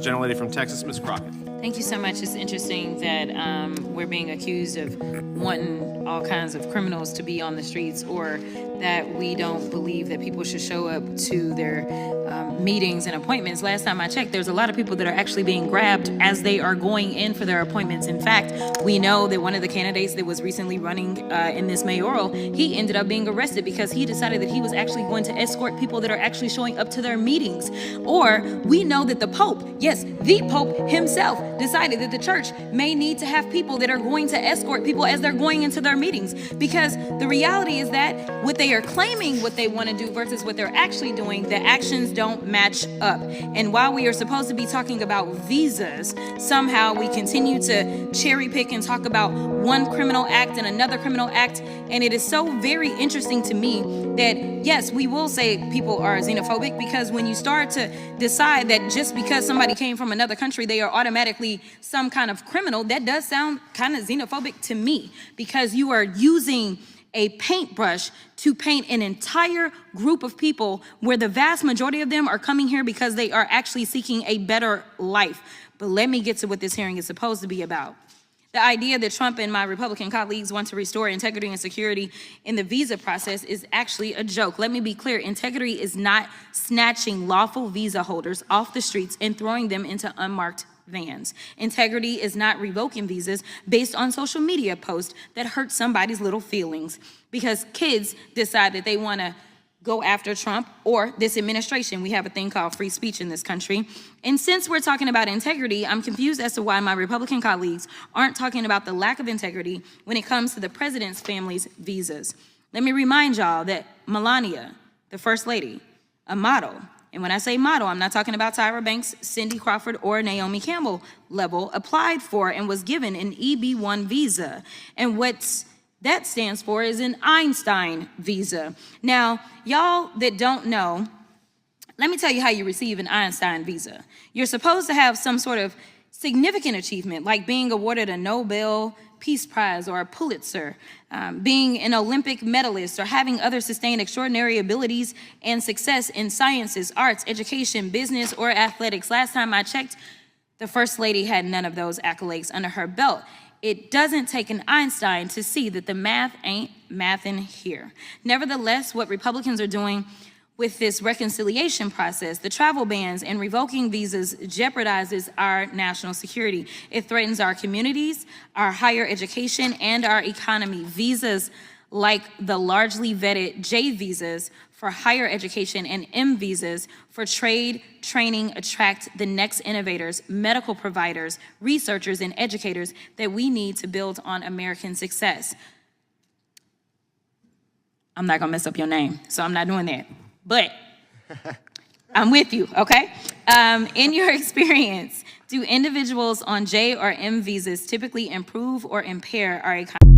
gentlelady from Texas, Ms. Crockett. Thank you so much. It's interesting that we're being accused of wanting all kinds of criminals to be on the streets, or that we don't believe that people should show up to their meetings and appointments. Last time I checked, there's a lot of people that are actually being grabbed as they are going in for their appointments. In fact, we know that one of the candidates that was recently running in this mayoral, he ended up being arrested because he decided that he was actually going to escort people that are actually showing up to their meetings. Or we know that the Pope, yes, the Pope himself, decided that the church may need to have people that are going to escort people as they're going into their meetings, because the reality is that what they are claiming what they want to do versus what they're actually doing, the actions don't match up. And while we are supposed to be talking about visas, somehow we continue to cherry pick and talk about one criminal act and another criminal act. And it is so very interesting to me that, yes, we will say people are xenophobic, because when you start to decide that just because somebody came from another country, they are automatically some kind of criminal, that does sound kind of xenophobic to me, because you are using a paintbrush to paint an entire group of people where the vast majority of them are coming here because they are actually seeking a better life. But let me get to what this hearing is supposed to be about. The idea that Trump and my Republican colleagues want to restore integrity and security in the visa process is actually a joke. Let me be clear. Integrity is not snatching lawful visa holders off the streets and throwing them into unmarked vans. Integrity is not revoking visas based on social media posts that hurt somebody's little feelings because kids decide that they want to go after Trump or this administration. We have a thing called free speech in this country. And since we're talking about integrity, I'm confused as to why my Republican colleagues aren't talking about the lack of integrity when it comes to the president's family's visas. Let me remind y'all that Melania, the first lady, a model, and when I say model, I'm not talking about Tyra Banks, Cindy Crawford, or Naomi Campbell level, applied for and was given an EB-1 visa. And what's that stands for is an Einstein visa. Now, y'all that don't know, let me tell you how you receive an Einstein visa. You're supposed to have some sort of significant achievement, like being awarded a Nobel Peace Prize or a Pulitzer, being an Olympic medalist, or having other sustained extraordinary abilities and success in sciences, arts, education, business, or athletics. Last time I checked, the First Lady had none of those accolades under her belt. It doesn't take an Einstein to see that the math ain't mathin' here. Nevertheless, what Republicans are doing with this reconciliation process, the travel bans and revoking visas, jeopardizes our national security. It threatens our communities, our higher education, and our economy. Visas like the largely vetted J visas for higher education and M visas for trade, training, attract the next innovators, medical providers, researchers, and educators that we need to build on American success. I'm not gonna mess up your name, so I'm not doing that. But I'm with you, okay? In your experience, do individuals on J or M visas typically improve or impair our economy?